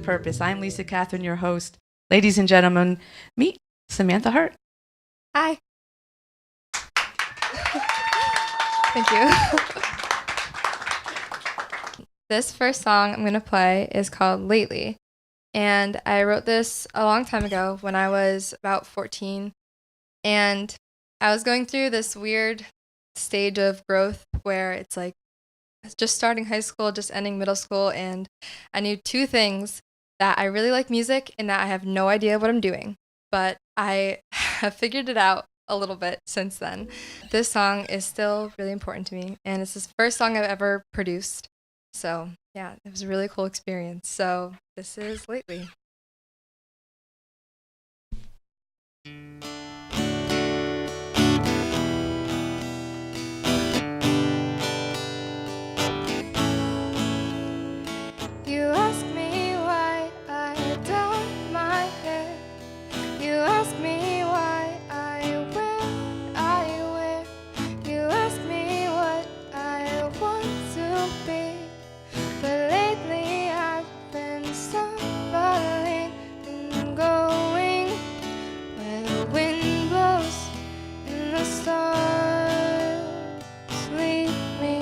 Purpose. I'm Lisa Catherine, your host. Ladies and gentlemen, meet Samantha Hart. Hi. Thank you. This first song I'm going to play is called Lately. And I wrote this a long time ago when I was about 14. And I was going through this weird stage of growth where it's like just starting high school, just ending middle school. And I knew two things: that I really like music and that I have no idea what I'm doing. But I have figured it out a little bit since then. This song is still really important to me, and it's the first song I've ever produced. So yeah, it was a really cool experience. So this is Lately. You ask me why I dye my hair. You ask me why I wear. You ask me what I want to be. But lately I've been stumbling and going where the wind blows and the stars lead me.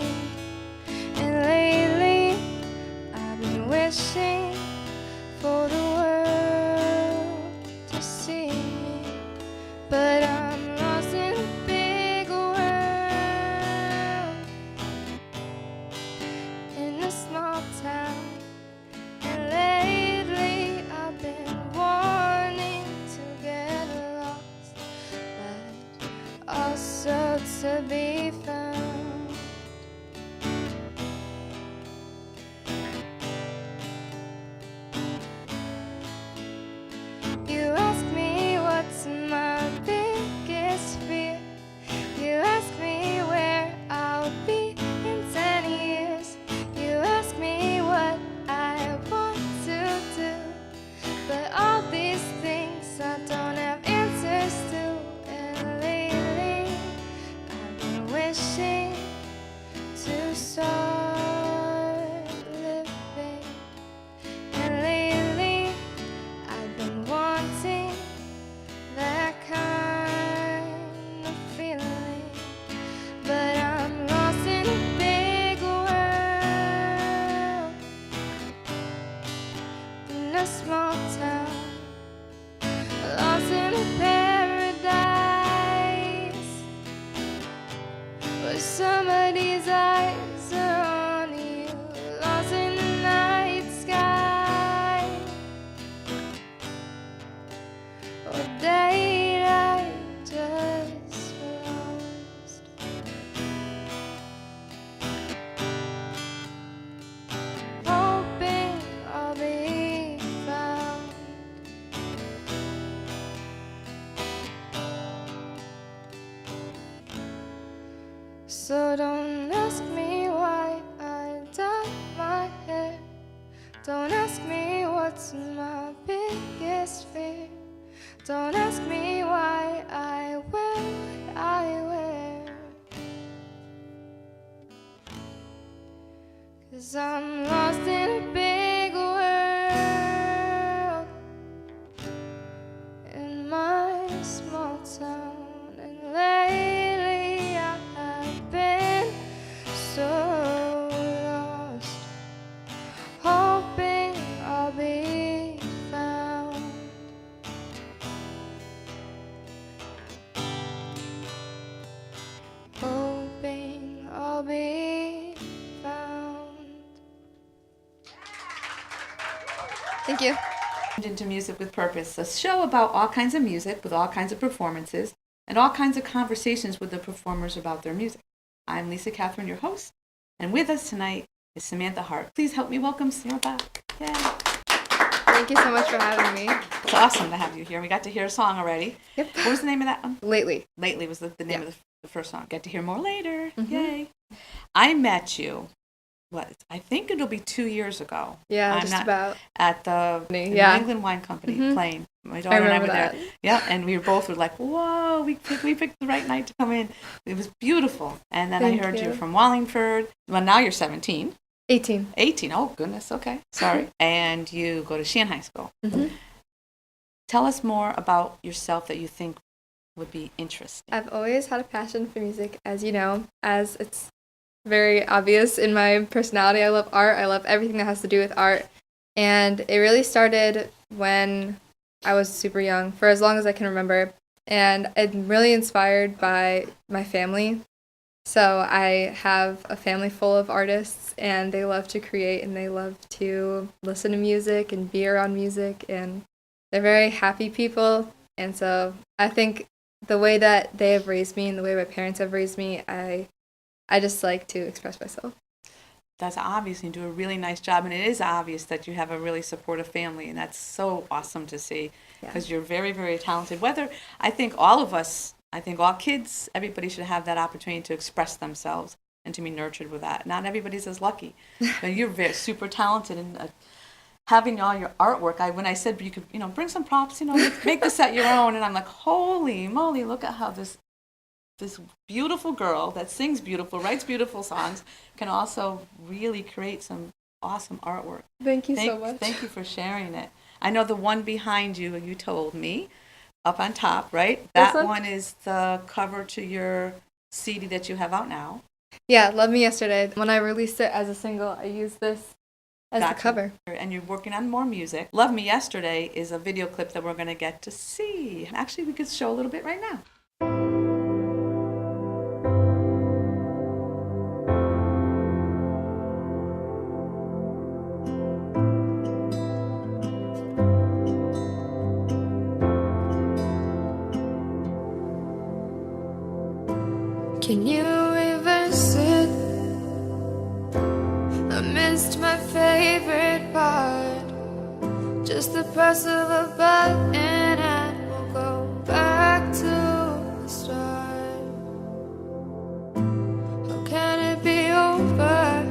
And lately I've been wishing for the world to see me, but I'm lost in a big world, in a small town. And lately I've been wanting to get lost, but also to be found. You ask me what's my biggest fear. You ask me where I'll be in 10 years. You ask me what I want to do. But all these things I don't have answers to. And lately I've been wishing to start living. And lately I've been wanting that kind of feeling, but I'm lost in a big world, in a small town, lost in a paradise where somebody's eyes are on you, lost in the night sky. Or date I just lost? Hoping I'll be found. So don't ask me why I dye my hair. Don't ask me what's my biggest fear. Don't ask me why I wear what I wear. 'Cause I'm lost in a big world, in my small town. And lately I have been so lost, hoping I'll be found. Hoping I'll be found. Thank you. Into Music with Purpose, a show about all kinds of music with all kinds of performances and all kinds of conversations with the performers about their music. I'm Lisa Catherine, your host, and with us tonight is Samantha Hart. Please help me welcome Sarah back. Yay. Thank you so much for having me. It's awesome to have you here. We got to hear a song already. Yep. What was the name of that one? Lately. Lately was the name Yeah. of the first song. Get to hear more later. Mhm. Yay. I met you, I think it'll be 2 years ago. Yeah, I'm just not- about. At the Yeah. New England Wine Company Mhm. playing. My daughter and I remember were there. that. Yeah, and we were like, whoa, we picked the right night to come in. It was beautiful. And then I Thank heard you you. were from Wallingford. Well, now you're 17. 18. 18. Oh, goodness. Okay. Sorry. And you go to Sheehan High School. Mm-hmm. Tell us more about yourself that you think would be interesting. I've always had a passion for music, as you know, as it's very obvious in my personality. I love art. I love everything that has to do with art. And it really started when I was super young, for as long as I can remember. And I'm really inspired by my family. So I have a family full of artists, and they love to create and they love to listen to music and be around music. And they're very happy people. And so I think the way that they have raised me and the way my parents have raised me, I just like to express myself. That's obvious. You do a really nice job, and it is obvious that you have a really supportive family, and that's so awesome to see because you're very, very talented. Whether I think all of us, I think all kids, everybody should have that opportunity to express themselves and to be nurtured with that. Not everybody's as lucky, but you're very super talented and. Having all your artwork, when I said you could, bring some props, make the set your own, and I'm like, holy moly, look at how this beautiful girl that sings beautiful, writes beautiful songs, can also really create some awesome artwork. Thank you so much. Thank you for sharing it. I know the one behind you, you told me, up on top, right? That one is the cover to your CD that you have out now. Yeah, Love Me Yesterday. When I released it as a single, I used this as the cover. And you're working on more music. Love Me Yesterday is a video clip that we're going to get to see. Actually, we could show a little bit right now. Can you reverse it? I missed my favorite part. Just the press of a button and we'll go back to the start. How can it be over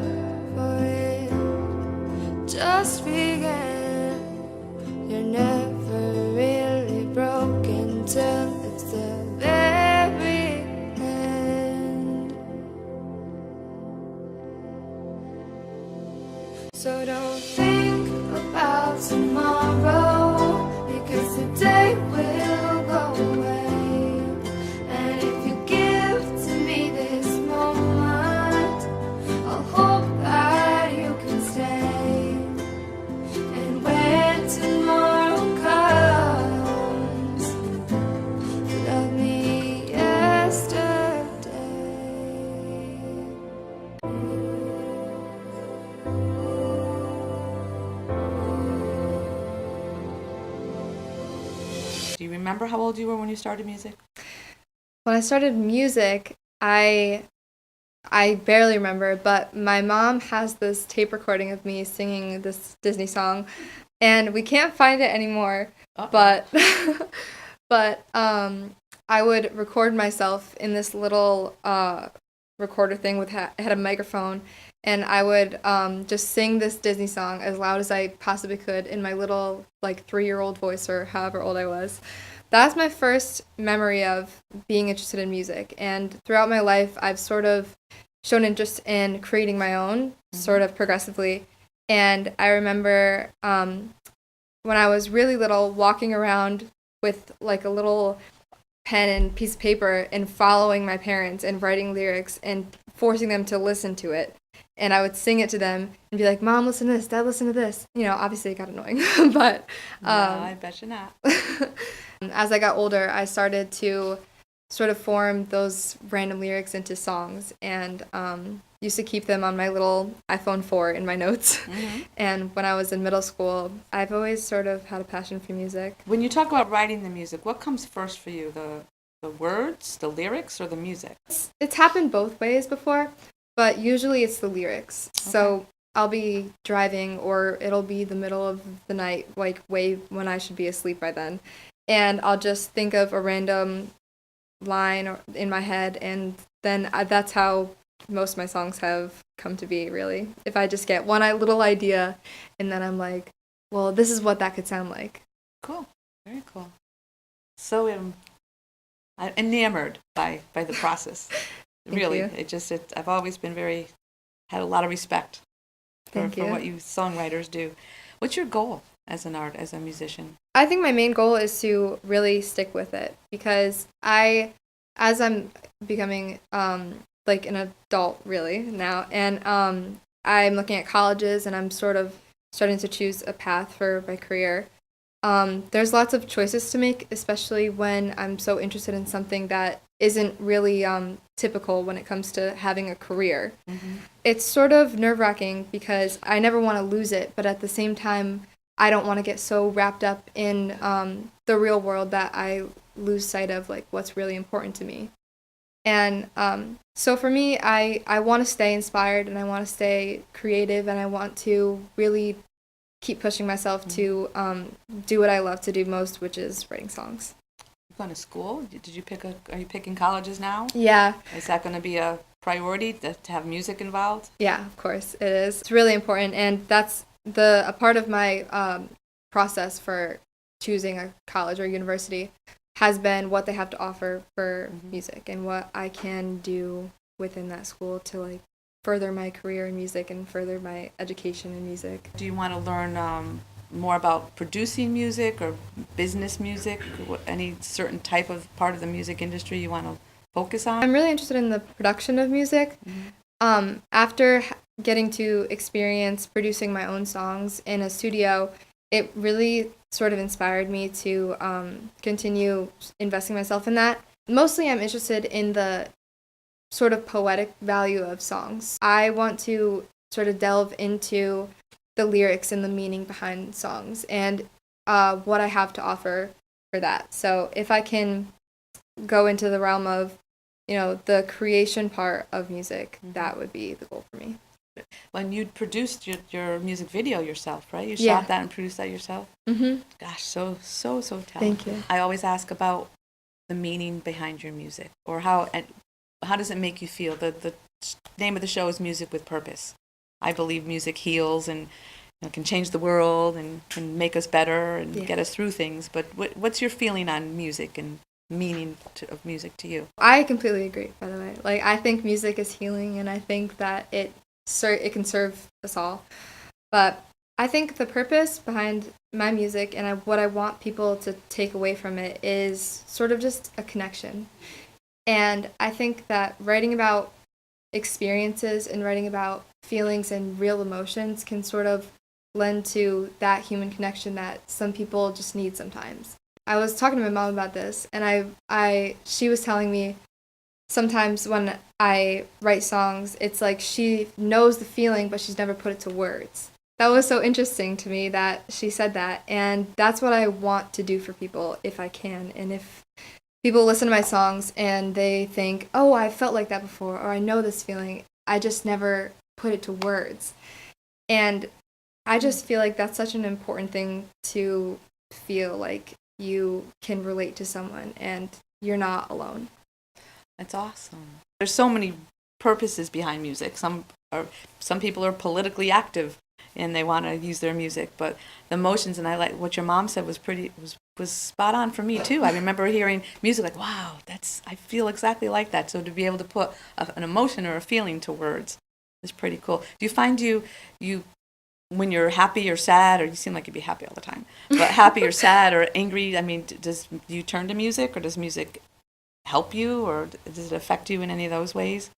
for it just began? You're never really broken till it's the very end. So don't think about tomorrow, because today will go away. And if you give to me this moment, I'll hope that you can stay. And when tomorrow comes, love me yesterday. Do you remember how old you were when you started music? When I started music, I barely remember, but my mom has this tape recording of me singing this Disney song, and we can't find it anymore. Uh-oh. But I would record myself in this little recorder thing with it had a microphone, and I would just sing this Disney song as loud as I possibly could in my little 3-year-old voice or however old I was. That's my first memory of being interested in music, and throughout my life I've sort of shown interest in creating my own, sort of progressively. And I remember when I was really little, walking around with a little pen and piece of paper and following my parents and writing lyrics and forcing them to listen to it. And I would sing it to them and be like, Mom, listen to this, Dad, listen to this. Obviously it got annoying, but no, I bet you not. As I got older, I started to sort of form those random lyrics into songs, and used to keep them on my little iPhone 4 in my notes. Mm-hmm. And when I was in middle school, I've always sort of had a passion for music. When you talk about writing the music, what comes first for you? The words, the lyrics, or the music? It's happened both ways before, but usually it's the lyrics. Okay. So I'll be driving, or it'll be the middle of the night, way when I should be asleep by then. And I'll just think of a random line in my head, and then that's how most of my songs have come to be, really. If I just get one little idea, and then I'm like, well, this is what that could sound like. Cool. Very cool. So I'm enamored by the process. Really. Thank you. I've always been had a lot of respect Thank for you. what you songwriters do. What's your goal as as a musician? I think my main goal is to really stick with it because as I'm becoming like an adult really now, and I'm looking at colleges and I'm sort of starting to choose a path for my career. There's lots of choices to make, especially when I'm so interested in something that isn't really typical when it comes to having a career. Mm-hmm. It's sort of nerve-wracking because I never want to lose it, but at the same time, I don't want to get so wrapped up in the real world that I lose sight of like what's really important to me. And so for me, I want to stay inspired and I want to stay creative and I want to really keep pushing myself to do what I love to do most, which is writing songs. You've gone to school? Did you are you picking colleges now? Yeah. Is that going to be a priority to have music involved? Yeah, of course it is. It's really important, and that's a part of my process for choosing a college or university has been what they have to offer for music and what I can do within that school to like further my career in music and further my education in music. Do you want to learn more about producing music or business music? Any certain type of part of the music industry you want to focus on? I'm really interested in the production of music. After getting to experience producing my own songs in a studio, it really sort of inspired me to continue investing myself in that. Mostly I'm interested in the sort of poetic value of songs. I want to sort of delve into the lyrics and the meaning behind songs and what I have to offer for that. So if I can go into the realm of, the creation part of music, that would be the goal for me. When you produced your music video yourself, right? You Yeah. shot that and produced that yourself? Mm-hmm. Gosh, so talented. Thank you. I always ask about the meaning behind your music, or how does it make you feel? The name of the show is Music with Purpose. I believe music heals and can change the world and can make us better and get us through things. But what's your feeling on music and meaning of music to you? I completely agree, by the way. Like, I think music is healing, and I think that it can serve us all. But I think the purpose behind my music and what I want people to take away from it is sort of just a connection. And I think that writing about experiences and writing about feelings and real emotions can sort of lend to that human connection that some people just need sometimes. I was talking to my mom about this, and she was telling me sometimes when I write songs, it's like she knows the feeling, but she's never put it to words. That was so interesting to me that she said that, and that's what I want to do for people if I can. And if people listen to my songs and they think, oh, I felt like that before, or I know this feeling, I just never put it to words. And I just feel like that's such an important thing to feel like you can relate to someone and you're not alone. That's awesome. There's so many purposes behind music. Some people are politically active and they want to use their music, but the emotions, and I like what your mom said was spot on for me too. I remember hearing music like, wow, I feel exactly like that. So to be able to put an emotion or a feeling to words is pretty cool. Do you find you when you're happy or sad, or you seem like you'd be happy all the time, but happy or sad or angry, I mean, do you turn to music, or does music help you, or does it affect you in any of those ways?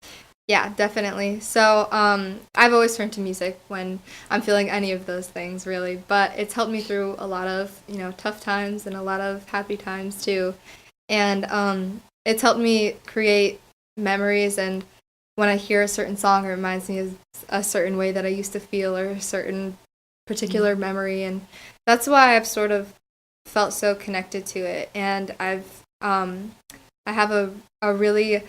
Yeah, definitely. So I've always turned to music when I'm feeling any of those things, really. But it's helped me through a lot of, tough times and a lot of happy times, too. And it's helped me create memories. And when I hear a certain song, it reminds me of a certain way that I used to feel or a certain particular memory. And that's why I've sort of felt so connected to it. And I have a really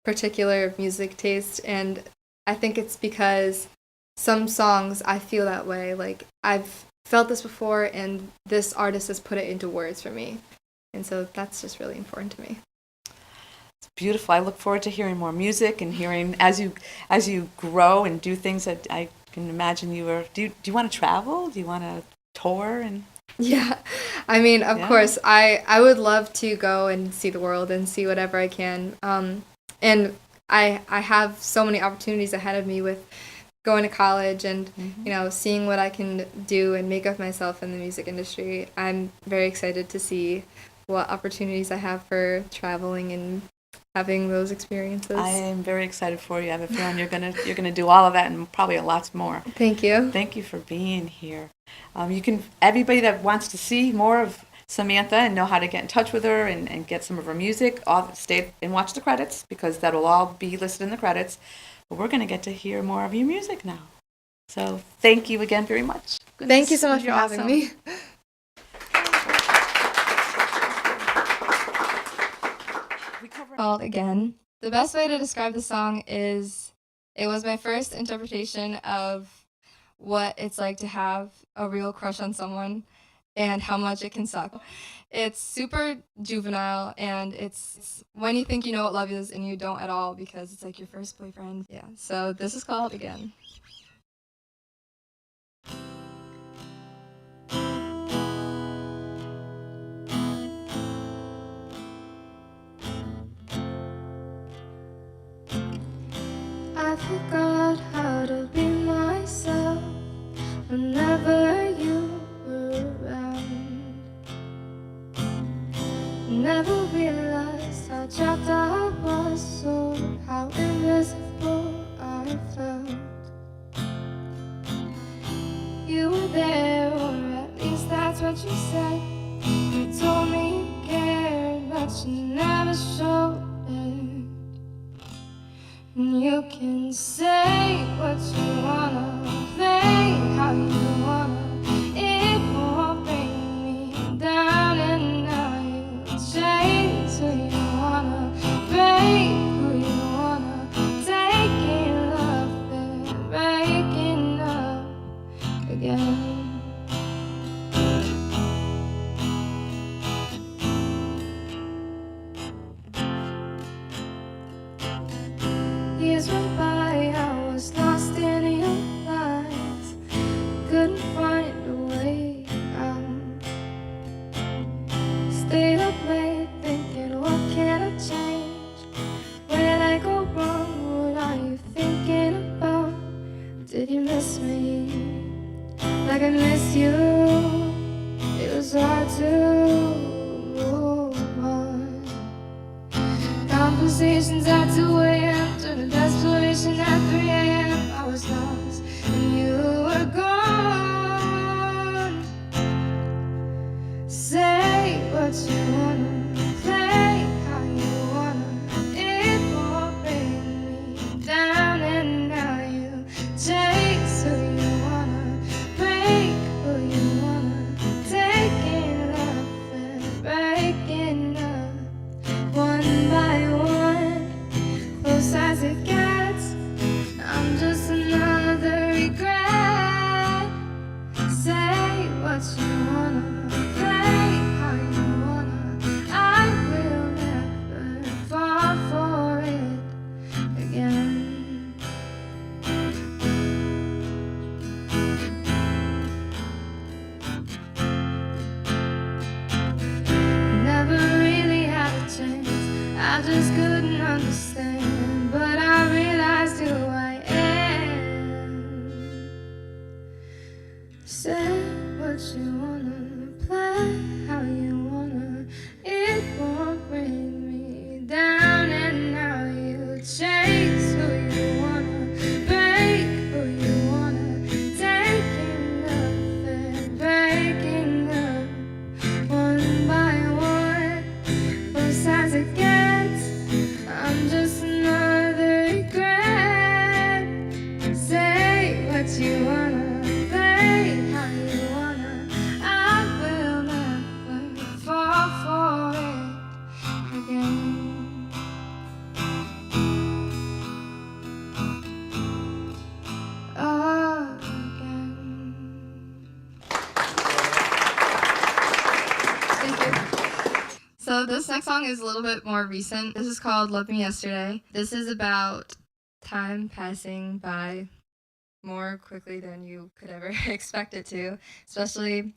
particular music taste, and I think it's because some songs I feel that way, like I've felt this before and this artist has put it into words for me, and so that's just really important to me. It's beautiful. I look forward to hearing more music and hearing as you grow and do things that I can imagine do you want to travel? Do you want to tour? And yeah, I mean, of course, I would love to go and see the world and see whatever I can. And I have so many opportunities ahead of me with going to college and, Mhm. you know, seeing what I can do and make of myself in the music industry. I'm very excited to see what opportunities I have for traveling and having those experiences. I am very excited for you. I have a feeling you're gonna do all of that and probably lots more. Thank you. Thank you for being here. You can everybody that wants to see more of Samantha and know how to get in touch with her and get some of her music, all stay and watch the credits because that'll all be listed in the credits. But we're gonna get to hear more of your music now. So thank you again very much. Thank you so much for You're having awesome. me. Called Again. The best way to describe the song is it was my first interpretation of what it's like to have a real crush on someone and how much it can suck. It's super juvenile and it's when you think you know what love is and you don't at all because it's like your first boyfriend. Yeah, so this is called Again. I forgot how to be myself whenever you were around. Never realized how trapped I was or how invisible I felt. You were there, or at least that's what you said. You told me you cared, but you never showed it. And you can say what you wanna, play how you wanna. It won't bring me down, and now you change who you wanna, break who you wanna, taking love and breaking up again. Years went by, I was lost in your lies, couldn't find a way out. Stayed up late thinking, what can I change? Where'd I go wrong? What are you thinking about? Did you miss me like I miss you? It was hard to move on. Conversations at 2 a.m. turned to desperation at 3 a.m. I was lost and you were gone. Say what you wanna, play how you wanna. It won't bring me down, and now you chase who you wanna, break who you wanna, taking love and breaking up one by one, close as it gets. I'm just another regret. Say what you wanna, play how you wanna. I will never fall for it again. Never really had a chance, I just couldn't understand. But I realized who I am. Say what you wanna, play how you wanna. It won't bring me down, and now you chase who you wanna, break who you wanna, taking up and breaking up one by one, close as it gets. I'm just another regret. Say what you wanna, play how you wanna. I will never fall for it again. Again. Thank you. So this next song is a little bit more recent. This is called Love Me Yesterday. This is about time passing by more quickly than you could ever expect it to, especially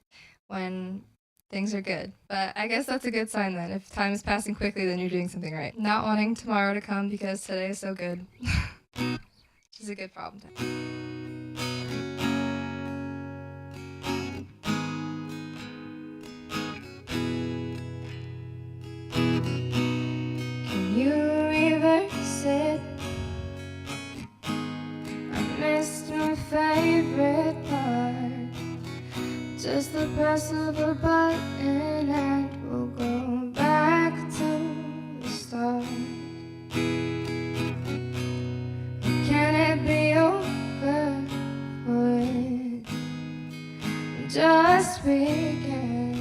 when things are good. But I guess that's a good sign then. If time is passing quickly, then you're doing something right. Not wanting tomorrow to come because today is so good. Which is a good problem to have. press of a button and we'll go back to the start. Can it be over for it just began?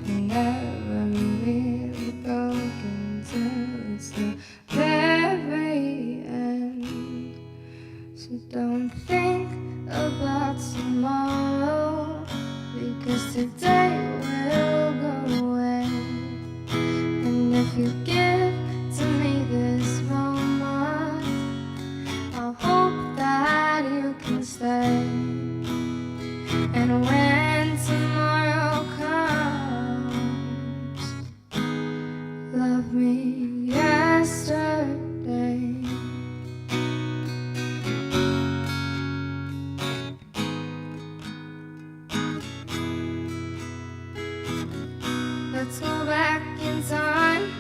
We never really broke until it's the very end. So don't think about tomorrow, because today will go away. And if you give to me this moment, I hope that you can stay. And when tomorrow comes, love me yesterday. Let's go back in time,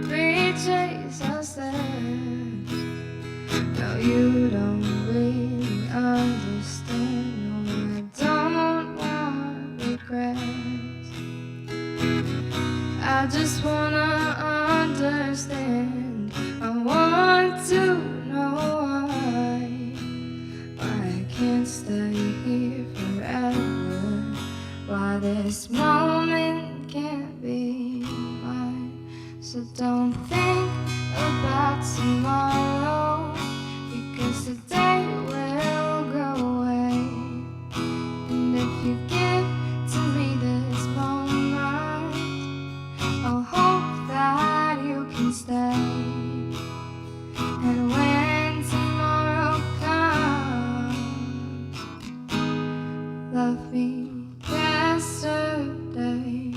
retrace our steps. No, you don't really understand. No, I don't want regrets. I just wanna understand. I want to know why I can't stay here forever. Why this moment can't be mine. So don't think about tomorrow, because today will go away. And if you give to me this moment, I'll hope that you can stay. And when tomorrow comes, love me yesterday.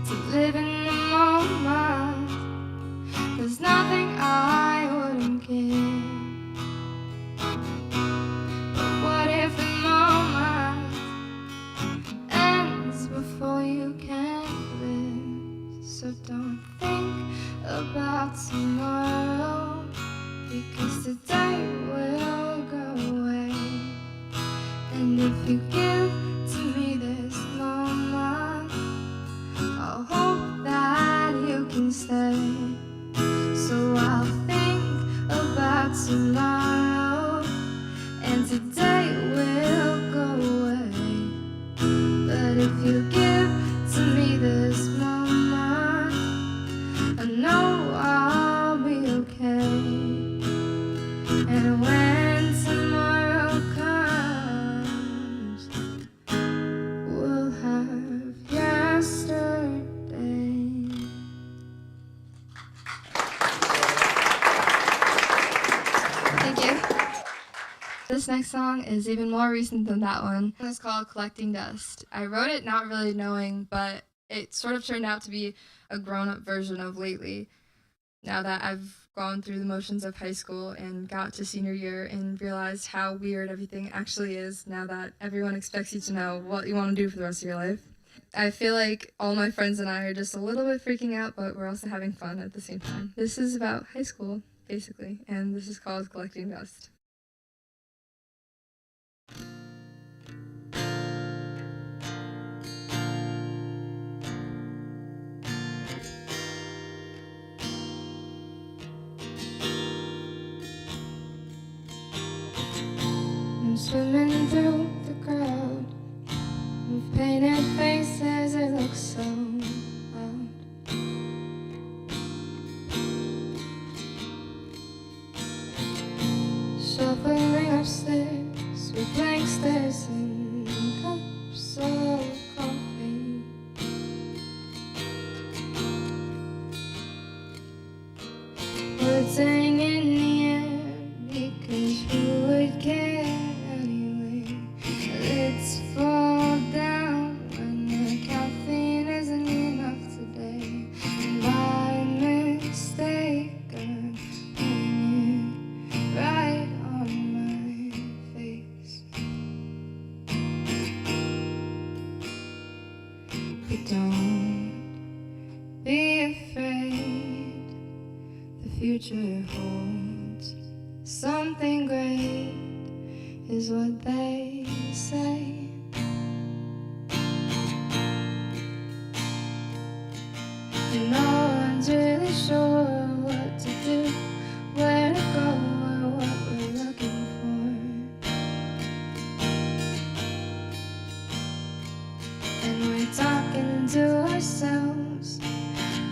To live in the moment, there's nothing I wouldn't give. But what if the moment ends before you can live? So don't think about tomorrow, because today will go away. And if you give to me this moment, I'll hope that you can stay. So I'll think about tomorrow, and today will go away. But if you give to me this moment, I know I'll be okay. And when tomorrow comes, we'll have yesterday. Thank you. This next song is even more recent than that one. It's called Collecting Dust. I wrote it not really knowing, but it sort of turned out to be a grown-up version of Lately. Now that I've gone through the motions of high school and got to senior year and realized how weird everything actually is now that everyone expects you to know what you want to do for the rest of your life. I feel like all my friends and I are just a little bit freaking out, but we're also having fun at the same time. This is about high school, basically, and this is called Collecting Dust. I'm swimming through the crowd with painted faces, it looks so loud. Shuffling upstairs with blank stares and cups of coffee. Words hang in the air, because who would care anyway? Let's fall down when the caffeine isn't enough today. And by mistake, I'm putting it right on my face. But don't be afraid. future holds something great, is what they say. And no one's really sure what to do, where to go, or what we're looking for. And we're talking to ourselves,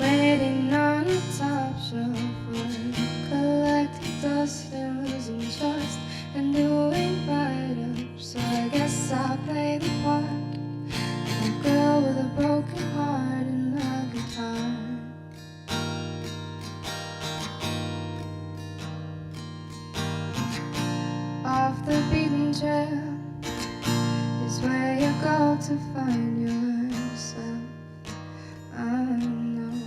waiting on the top shelf. We're collecting dust and losing trust and doing right up. So I guess I'll play the part of a girl with a broken heart and a guitar. Off the beaten trail is where you go to find yourself. I know,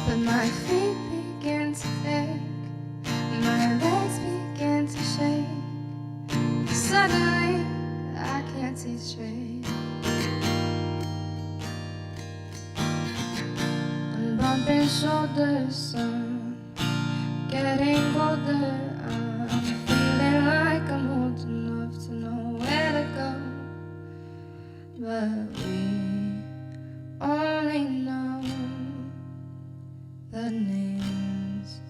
but my feet begin to ache, my legs begin to shake. Suddenly, I can't see straight. I'm bumping shoulders, son, getting older. I'm feeling like I'm old enough to know where to go, but we only know the names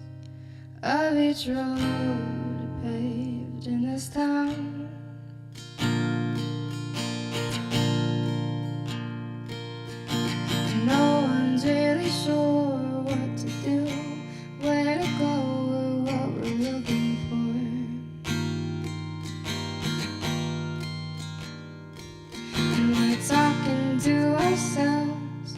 of each road paved in this town. No one's really sure what to do, where to go, or what we're looking for. And we're talking to ourselves,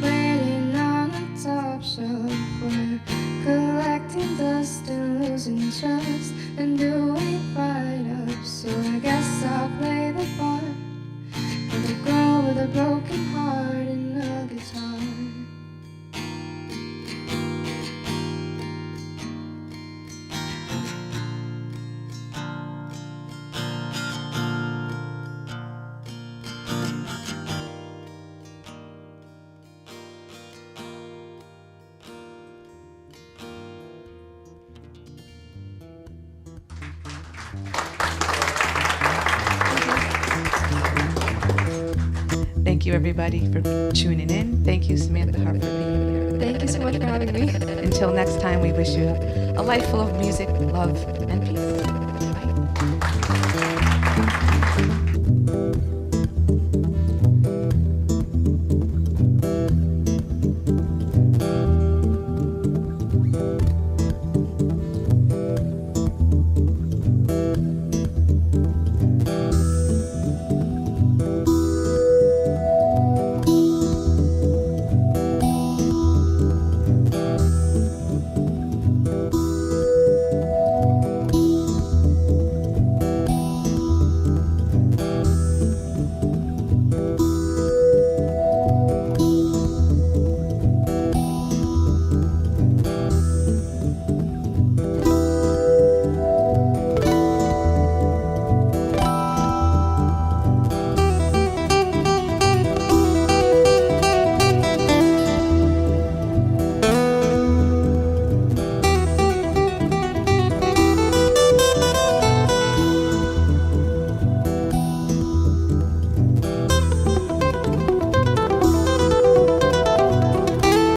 waiting on the top shelf. We're collecting dust and losing trust and doing right up. So I guess I'll play the part of a girl with a broken heart and a guitar. Thank you, everybody, for tuning in. Thank you, Samantha Hart, for being here. Thank you so much for having me. Until next time, we wish you a life full of music, love, and peace. Bye.